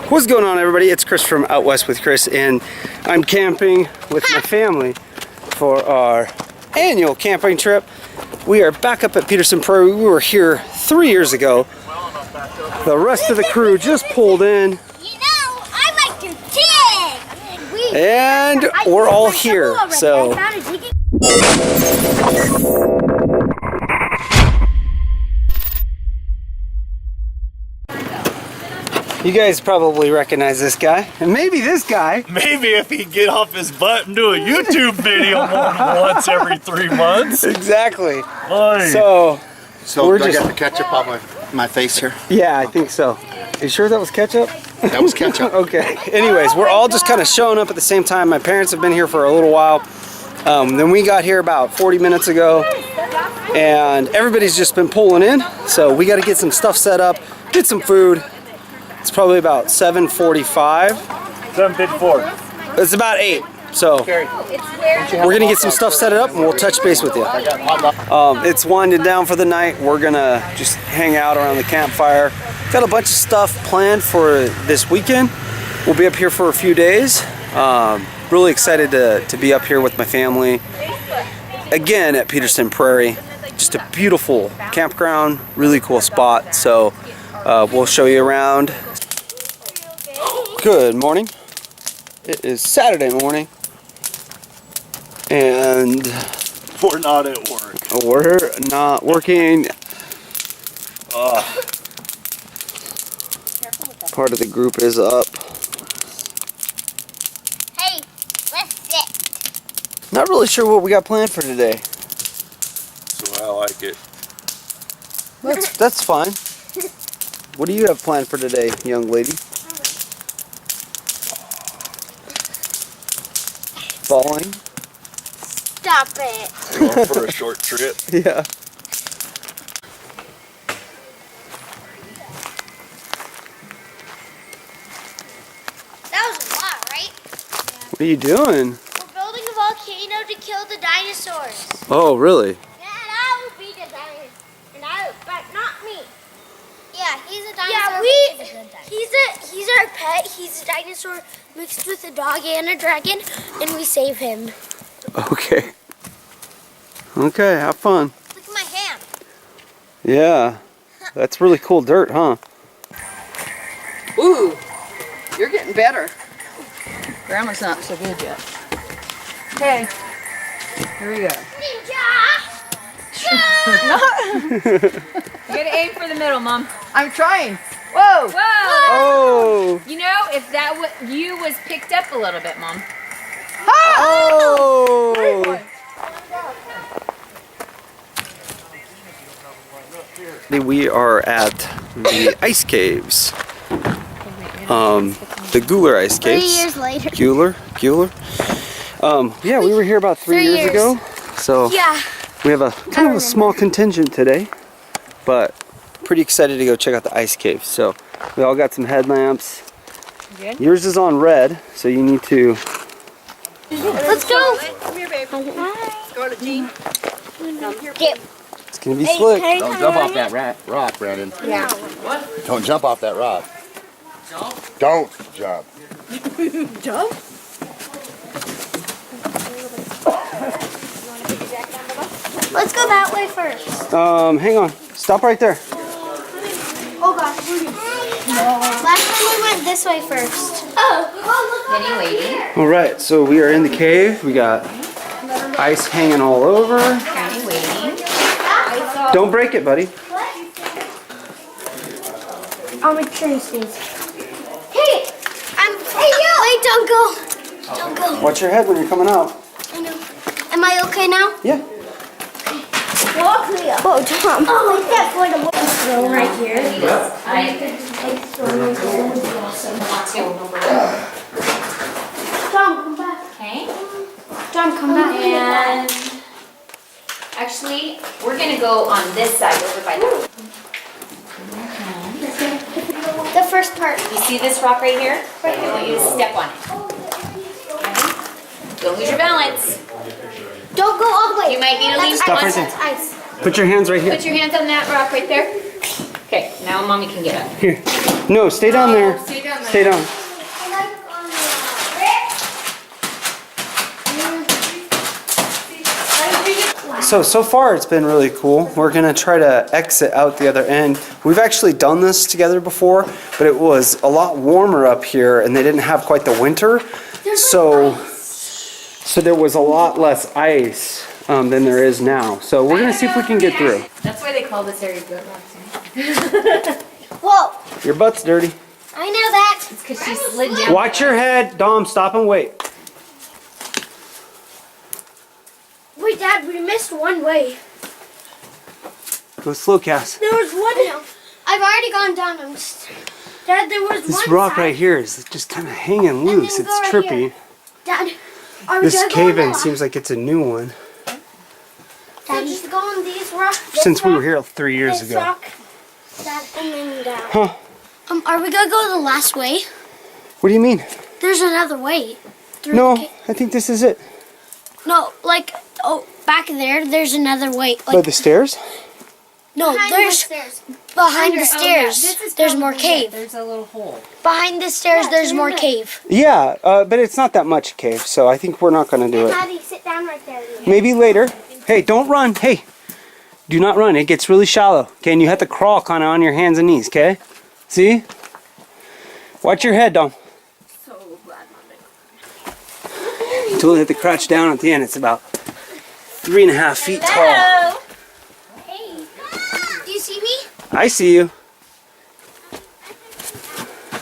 What's going on, everybody? It's Chris from Out West with Chris, and I'm camping with my family for our annual camping trip. We are back up at Peterson Prairie. We were here 3 years ago. The rest of the crew just pulled in. You know, I like to dig. And we're all here, so. You guys probably recognize this guy, and maybe this guy. Maybe if he get off his butt and do a YouTube video more than once every 3 months. Exactly. Oy. So we're do I get the ketchup off my face here? Yeah, I think so. Are you sure that was ketchup? That was ketchup. Okay. Anyways, we're all just kind of showing up at the same time. My parents have been here for a little while. Then we got here about 40 minutes ago, and everybody's just been pulling in. So we got to get some stuff set up, get some food. It's probably about 7:45. 7:54. It's about 8. So we're gonna get some stuff set up, and we'll touch base with you. It's winding down for the night. We're gonna just hang out around the campfire. Got a bunch of stuff planned for this weekend. We'll be up here for a few days. Really excited to be up here with my family again at Peterson Prairie. Just a beautiful campground, really cool spot. So we'll show you around. Good morning. It is Saturday morning, and We're not at work. we're not working. Part of the group is up. Hey, let's sit. Not really sure what we got planned for today. So I like it. That's fine. What do you have planned for today, young lady? Falling? Stop it. Going for a short trip. Yeah. That was a lot, right? What are you doing? We're building a volcano to kill the dinosaurs. Oh, really? Yeah, that would be the dinosaur. But not me. Yeah, he's a dinosaur. Yeah, he's our pet. He's a dinosaur mixed with a dog and a dragon, and we save him. Okay. Okay, have fun. Look at my hand. Yeah. That's really cool dirt, huh? Ooh, you're getting better. Grandma's not so good yet. Okay, here we go. Ninja! You gotta aim for the middle, Mom. I'm trying. Whoa! Whoa! Oh! You know, if that you was picked up a little bit, Mom. Oh! We are at the ice caves. The Guler ice caves. 3 years later. Guler. Yeah, we were here about 3 years ago. So Yeah. we have a kind of a small contingent today, but pretty excited to go check out the ice cave. So we all got some headlamps. Good. Yours is on red, so you need to. Let's go. Come here, babe. Let's go to Jean. Dip. It's gonna be slick. Don't jump off that rock, Brandon. Yeah. Don't jump off that rock. Don't jump. Jump? Let's go that way first. Hang on. Stop right there. Oh gosh. Last time we went this way first. Oh, look. Penny waiting. All right, so we are in the cave. We got ice hanging all over. Penny waiting. Don't break it, buddy. I'll make sure he stays. Hey! Hey, you! Wait, don't go. Don't go. Watch your head when you're coming out. I know. Am I okay now? Yeah. Walk me up. Whoa, Tom. Oh, like that for the throne right here. Tom, come back. Okay. Tom, come back. And actually, we're gonna go on this side over by the. The first part. You see this rock right here? I want you to step on it. Okay. Don't lose your balance. Don't go all the way. You might need to lean Stop right once. there. That's ice. Put your hands right here. Put your hands on that rock right there. Okay, now mommy can get up. Here. No, stay down there. Stay down there. Stay down. So far it's been really cool. We're gonna try to exit out the other end. We've actually done this together before, but it was a lot warmer up here and they didn't have quite the winter. So there was a lot less ice than there is now. So we're gonna see if we can get through. That's why they call this area good rocks. Whoa, Your butt's dirty. I know that. It's because she slid down. Watch your head. Dom, stop and wait. Wait, Dad, we missed one way. Go slow, Cass. There was one. I've already gone down. Dad, there was This one rock side. right here is just kind of hanging loose. then It's go right trippy. here. Dad, are we This gonna go cave on in the seems like it's a new one. Dad, just go on these rocks. Since we were here 3 years This ago. rock. Dad, and then down. Huh. Are we gonna go the last way? What do you mean? There's another way. Through No, the I think this is it. No, like, back there, there's another way. By Like, the stairs? no, there's behind the stairs. There's more cave. There's a little hole. Behind the stairs, there's more cave. Yeah, but it's not that much cave, so I think we're not going to do it. Daddy, sit down right there. Maybe later. Hey, don't run. Hey, do not run. It gets really shallow. Okay, and you have to crawl kind of on your hands and knees, okay? See? Watch your head, Dom. So glad mommy. You only have to crouch down at the end. It's about 3.5 feet tall. Hey, do you see me? I see you.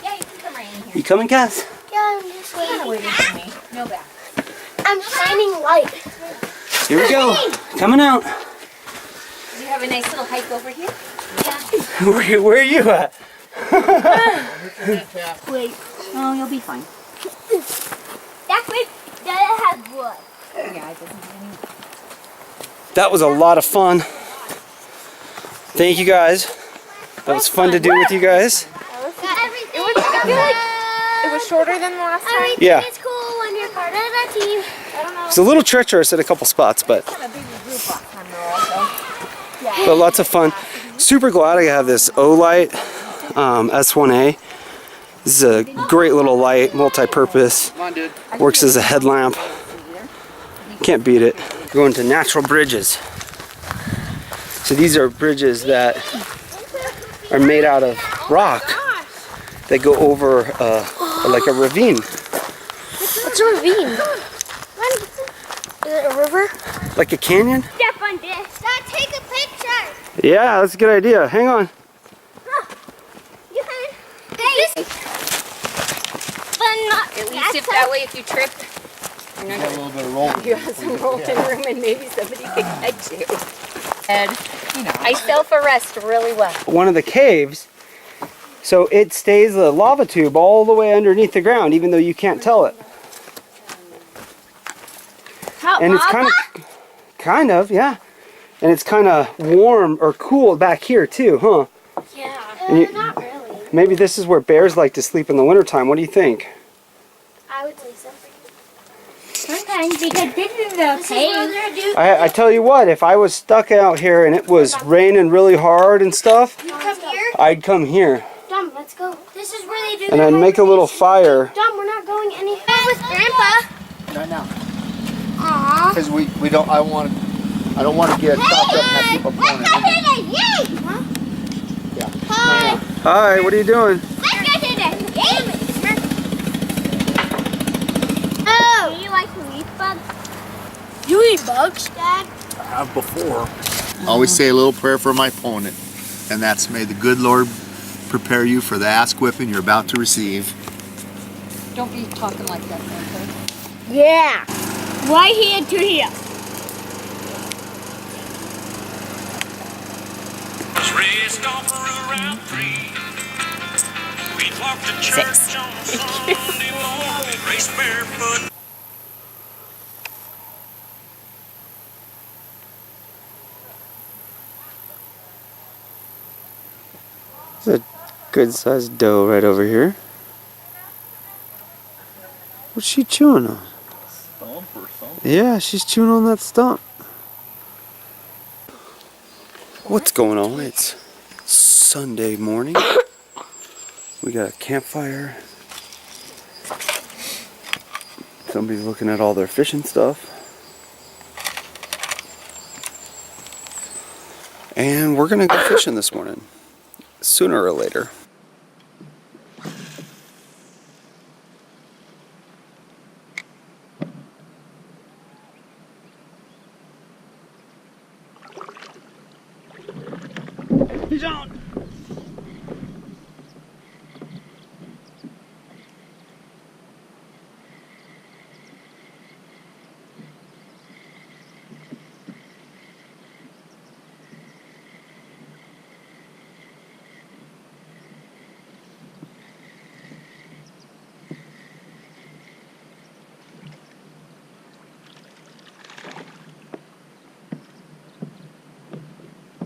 Yeah, you can come right in here. You coming, Cass? Yeah, I'm just waiting. Waiting for me. No back. I'm shining light. Here we go. Coming out. You have a nice little hike over here. Where are you at? Wait. Oh, you'll be fine. That's where Dada has wood. Yeah, it doesn't have any. That was a lot of fun. Thank you guys. That was fun to do with you guys. Everything. It was shorter than the last time. Everything Yeah. is cool when you're part of the team. I don't know. It's a little treacherous at a couple spots, but lots of fun. Super glad I have this O-Light S1A. This is a great little light, multi-purpose. Works as a headlamp. Can't beat it. Going to natural bridges. So these are bridges that are made out of rock that go over like a ravine. What's a ravine? Is it a river? Like a canyon? Step on this. Dad, take a picture. Yeah, that's a good idea. Hang on. You can. Hey. But not. At least if that way, if you trip, you're not Got a little bit of roll. you have some rolling room and maybe somebody could catch you. And I self-arrest really well. One of the caves, so it stays a lava tube all the way underneath the ground, even though you can't tell it. And it's kind of, yeah. And it's kind of warm or cool back here too, huh? Yeah. And you- Not really. Maybe this is where bears like to sleep in the wintertime. What do you think? I would say so. Sometimes because this is This is where they're doing. I tell you what, if I was stuck out here and it was raining really hard and stuff, You come here. I'd come here Dom, let's go. This is where they do. and their I'd make a little hibernation. fire. Dom, we're not going anywhere with Grandpa. Not now. Aww. Because we don't, I don't want to get chopped up and have people pouring in. Huh? Yeah. Hi. Hi, what are you doing? Let's go to the game. Oh. Do you like to eat bugs? You eat bugs, Dad? I have before. Always say a little prayer for my opponent, and that's may the good Lord prepare you for the ass whipping you're about to receive. Don't be talking like that, okay? Yeah. Right here to here. Raced off for around 3. We walked to church on Sunday morning, raced barefoot. There's a good sized doe right over here. What's she chewing on? Stump or something. Yeah, she's chewing on that stump. What's going on? It's Sunday morning. We got a campfire. Somebody's looking at all their fishing stuff. And we're gonna go fishing this morning, sooner or later. He's on!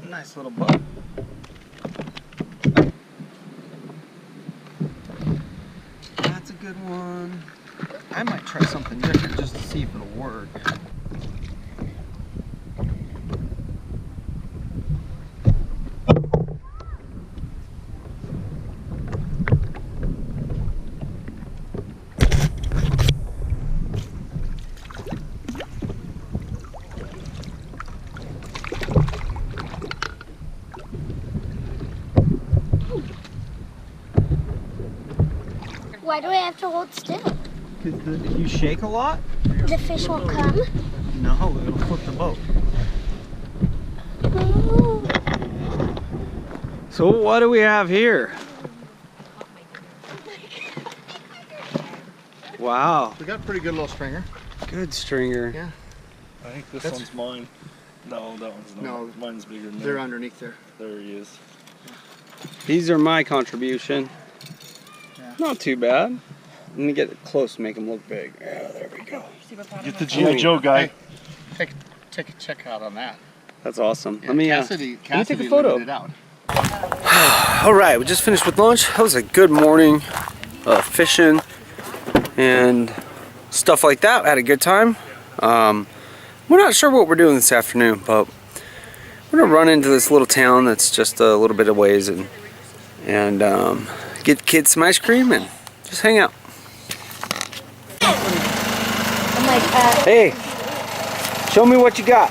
Nice little bug. That's a good one. I might try something different just to see if it'll work. Why do I have to hold still? Because if you shake a lot, The fish will come. no, it'll flip the boat. Oh. So what do we have here? Wow, We got a pretty good little stringer. good stringer. Yeah. I think this That's- one's mine. No, that one's not. No. Mine's bigger than They're that. underneath there. There he is. These are my contribution. Yeah. Not too bad. Let me get it close to make them look big. Yeah, there we go. Get the G.I. Joe guy. Take a check out on that. That's awesome. Yeah, let me Cassidy take a photo. limited it out. All right, we just finished with lunch. That was a good morning, fishing and stuff like that. Had a good time. We're not sure what we're doing this afternoon, but we're gonna run into this little town that's just a little bit of ways and get kids some ice cream and just hang out. I'm like, Hey, show me what you got.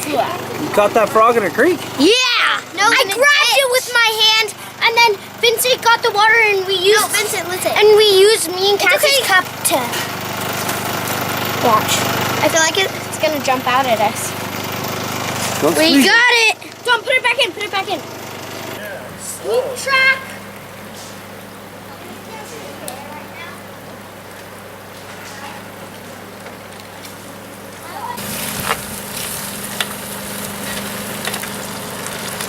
You caught that frog in a creek? Yeah! No, I grabbed it with my hand, and then Vincent got the water, and we used. No, Vincent, listen. And we used me and Cassie's cup to watch. I feel like it's gonna jump out at us. Don't We squeeze it. got it. Don't put it back in. Put it back in. Swoop track.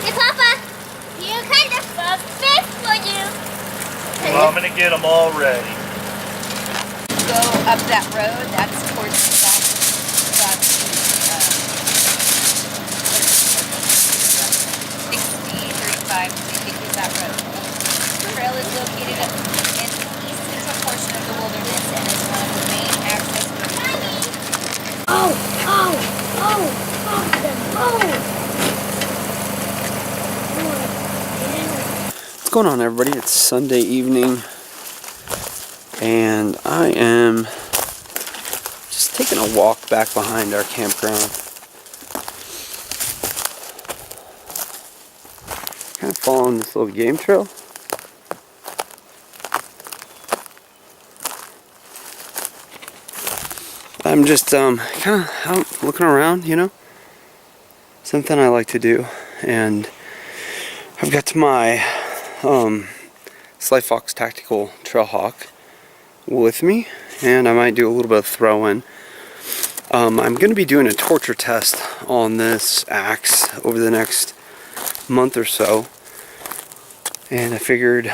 Hey, Papa. You kind of fucked fish for you. Well, I'm gonna get them all ready. Go up that road, that's towards the south. That's 60, 35, you can use that road. The trail is located in the east central portion of the wilderness and is one of the main access roads. Oh, fuck them. What's going on, everybody? It's Sunday evening, and I am just taking a walk back behind our campground. Kind of following this little game trail. I'm just kind of out looking around, you know. Something I like to do, and I've got my Sly Fox Tactical Trailhawk with me, and I might do a little bit of throw-in. I'm going to be doing a torture test on this axe over the next month or so, and I figured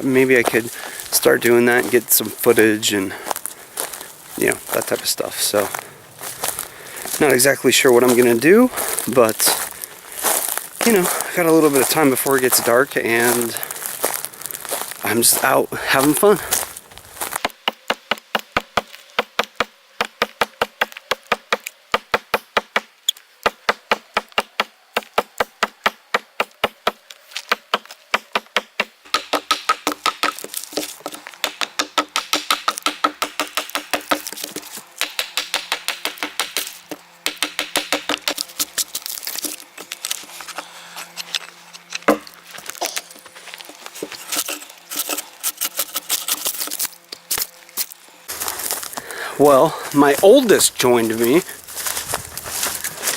maybe I could start doing that and get some footage and, you know, that type of stuff. So, not exactly sure what I'm going to do, but, you know, I got a little bit of time before it gets dark, and I'm just out having fun. Well, my oldest joined me.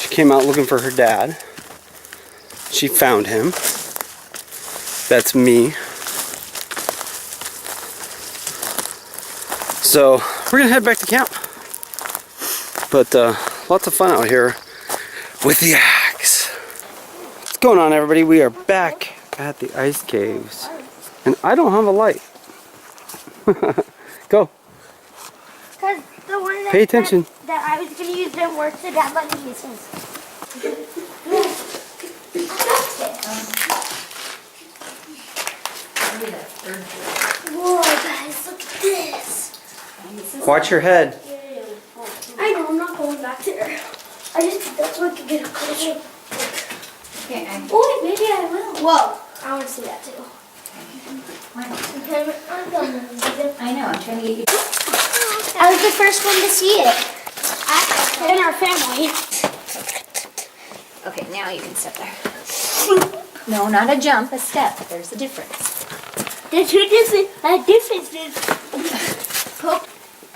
She came out looking for her dad. She found him. That's me. So we're gonna head back to camp. But lots of fun out here with the axe. What's going on, everybody? We are back at the ice caves. And I don't have a light. Go. Because the one that, Pay attention. that I was going to use didn't work, so Dad let me use his. Whoa, guys, look at this. Watch your head. I know, I'm not going back there. I just think that's where I can get a closer. Okay, Oh, wait, maybe I will. Whoa, I want to see that too. Okay, I'm going to I know, I'm trying to get you. I was the first one to see it. In our family. Okay, now you can step there. No, not a jump, a step. There's a difference. There's two different differences.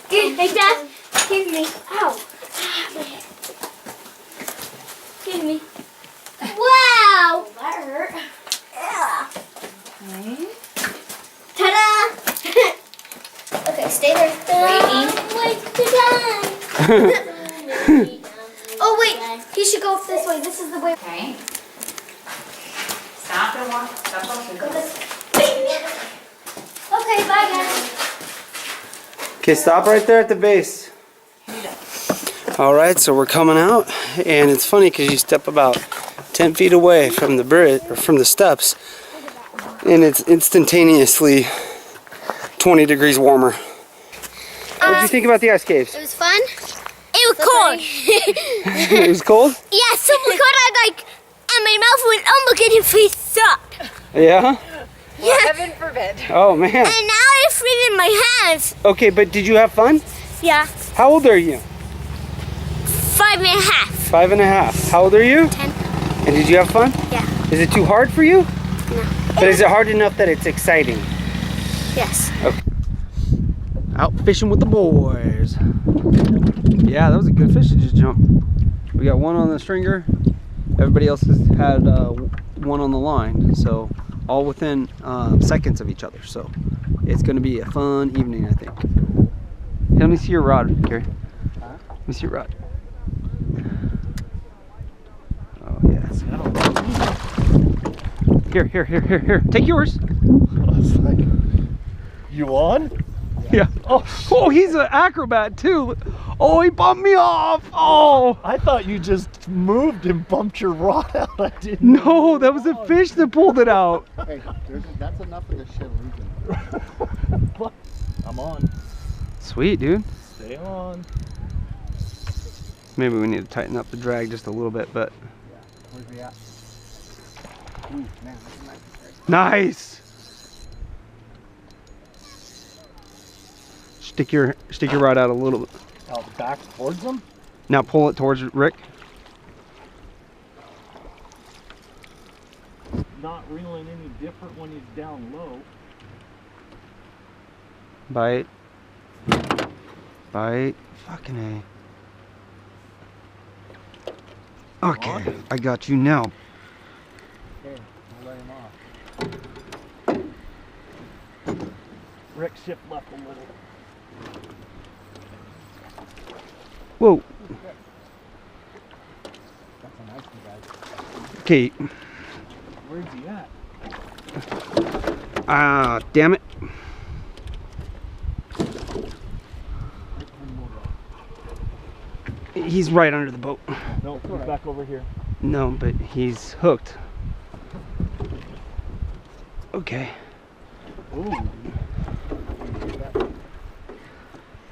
Hey, Dad, give me. Ow. Give me. Wow. That hurt. Yeah. Okay. Ta-da. Okay, stay there. Wait, oh, wait. He should go this way. This is the way. Okay. Stop and walk. Stop walking. Go this way. Okay, bye, guys. Okay, stop right there at the base. Alright, so we're coming out, and it's funny because you step about 10 feet away from the bridge, or from the steps, and it's instantaneously 20 degrees warmer. What did you think about the ice caves? It was fun. It was cold. It was cold? Yeah, super cold. I and my mouth was almost getting freezed up. Yeah? Well, heaven forbid. Oh man. And now it's freezing my hands. Okay, but did you have fun? Yeah. How old are you? 5.5. 5.5. How old are you? 10. And did you have fun? Yeah. Is it too hard for you? No. But is it hard enough that it's exciting? Yes. Okay. Out fishing with the boys. Yeah, that was a good fish to just jump. We got one on the stringer. Everybody else has had one on the line. So all within seconds of each other. So it's going to be a fun evening, I think. Hey, let me see your rod, Gary. Let me see your rod. Oh, yes. Here. Take yours. I was like, you on? Yeah. Oh, he's an acrobat too. Oh, he bumped me off. Oh. I thought you just moved and bumped your rod out. I didn't. No, that was a fish that pulled it out. Hey, that's enough of this shit losing. I'm on. Sweet, dude. Stay on. Maybe we need to tighten up the drag just a little bit, but. Where's he at? Ooh, man, that's a nice fish. Nice. Stick your rod out a little bit. Out back towards them? Now pull it towards Rick. Not reeling any different when he's down low. Bite. Bite. Fucking A. Okay, I got you now. Okay, I'll let him off. Rick shift left a little. Whoa. That's a nice one, guys. Okay. Where's he at? Ah, damn it. He's right under the boat. No, he's back over here. No, but he's hooked. Okay. Ooh.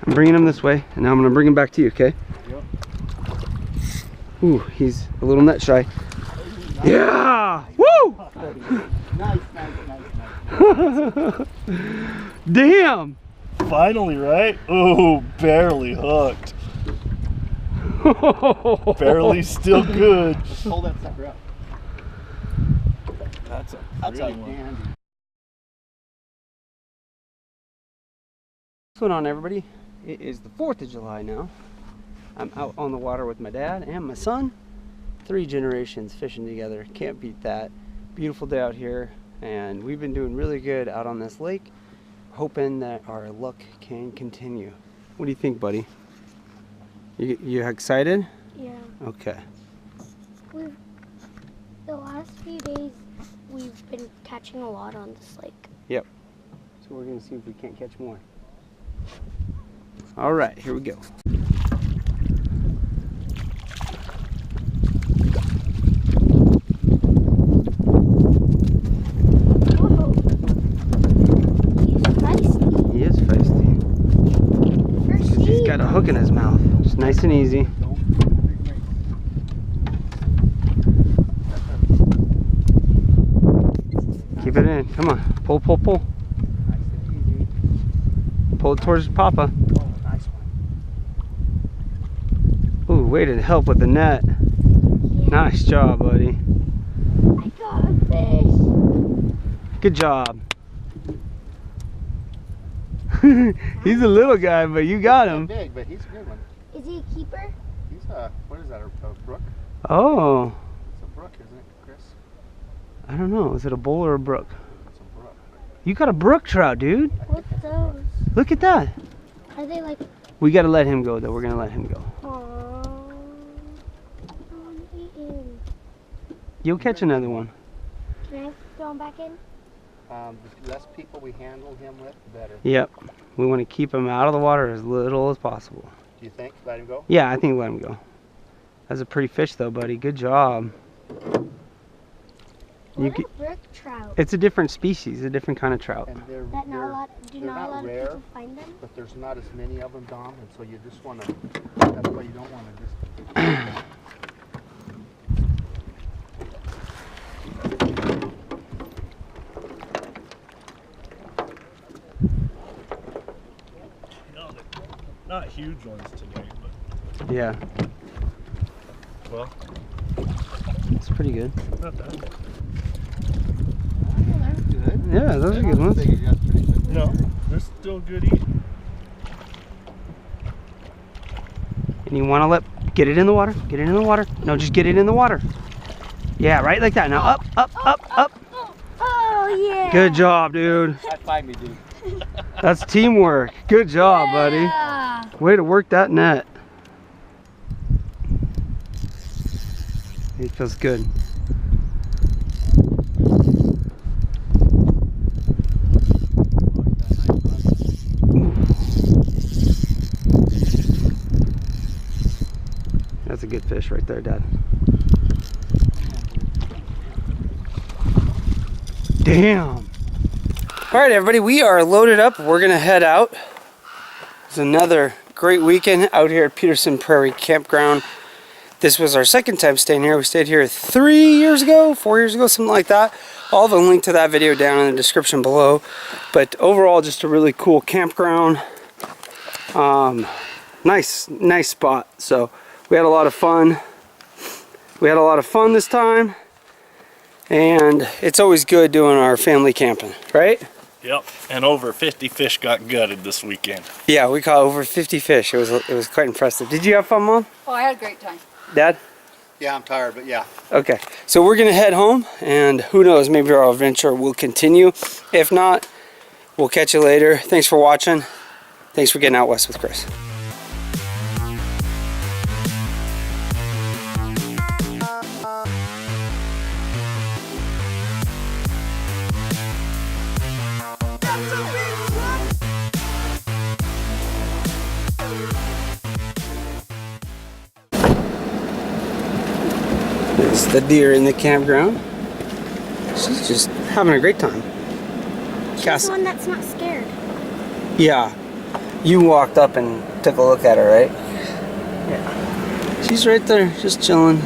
I'm bringing him this way, and now I'm going to bring him back to you, okay? Yep. Ooh, he's a little nut shy. Yeah! Woo! Nice. Damn! Finally, right? Ooh, barely hooked. Barely still good. Hold that sucker up. That's a That's a pretty one. dandy. What's going on, everybody? It is the 4th of July now. I'm out on the water with my dad and my son. 3 generations fishing together. Can't beat that. Beautiful day out here, and we've been doing really good out on this lake. Hoping that our luck can continue. What do you think, buddy? You excited? Yeah. Okay. The last few days, we've been catching a lot on this lake. Yep. So we're gonna see if we can't catch more. All right, here we go. Whoa. He's feisty. He is feisty. He's got a hook in his mouth. Just nice and easy. Keep it in. Come on. Pull, pull, pull. Pull it towards Papa. Ooh, way to help with the net. Nice job, buddy. I got a fish. Good job. He's a little guy, but you got him. Big, but he's a good one. Is he a keeper? He's what is that, a brook? Oh, It's a brook, isn't it, Chris? I don't know. Is it a bull or a brook? It's a brook. You got a brook trout, dude. What's those? Look at that. Are they like... We got to let him go, though. We're going to let him go. Aww. You'll catch another one. Can I throw him back in? The less people we handle him with, the better. Yep. We want to keep him out of the water as little as possible. Do you think? Let him go? Yeah, I think let him go. That's a pretty fish, though, buddy. Good job. What a brook trout. It's a different species, a different kind of trout. And they're, That not a lot, they're not a not lot rare, of people find them? but there's not as many of them, Dom, and so you just want to, that's why you don't want to just... Not huge ones today, but Yeah, well, it's pretty good. not that. That's good. Yeah, those are good ones. No, they're still good eating. And you want to get it in the water. Get it in the water. No, just get it in the water. Yeah, right like that. Now up, up, up, up. Oh, yeah. Good job, dude. High five me, dude. That's teamwork. Good job, buddy. Yeah. Way to work that net. It feels good. That's a good fish right there, Dad. Damn. All right, everybody, we are loaded up. We're gonna head out. It's another great weekend out here at Peterson Prairie Campground. This was our second time staying here. We stayed here 4 years ago, something like that. I'll have a link to that video down in the description below. But overall, just a really cool campground. Nice spot. So we had a lot of fun. This time. And it's always good doing our family camping, right? Yep, and over 50 fish got gutted this weekend. Yeah, we caught over 50 fish. It was quite impressive. Did you have fun, Mom? Oh, I had a great time. Dad? Yeah, I'm tired, but yeah. Okay, so we're gonna head home, and who knows, maybe our adventure will continue. If not, we'll catch you later. Thanks for watching. Thanks for getting out west with Chris. There's the deer in the campground. She's just having a great time. She's the one that's not scared. Yeah. You walked up and took a look at her, right? Yeah. She's right there, just chilling.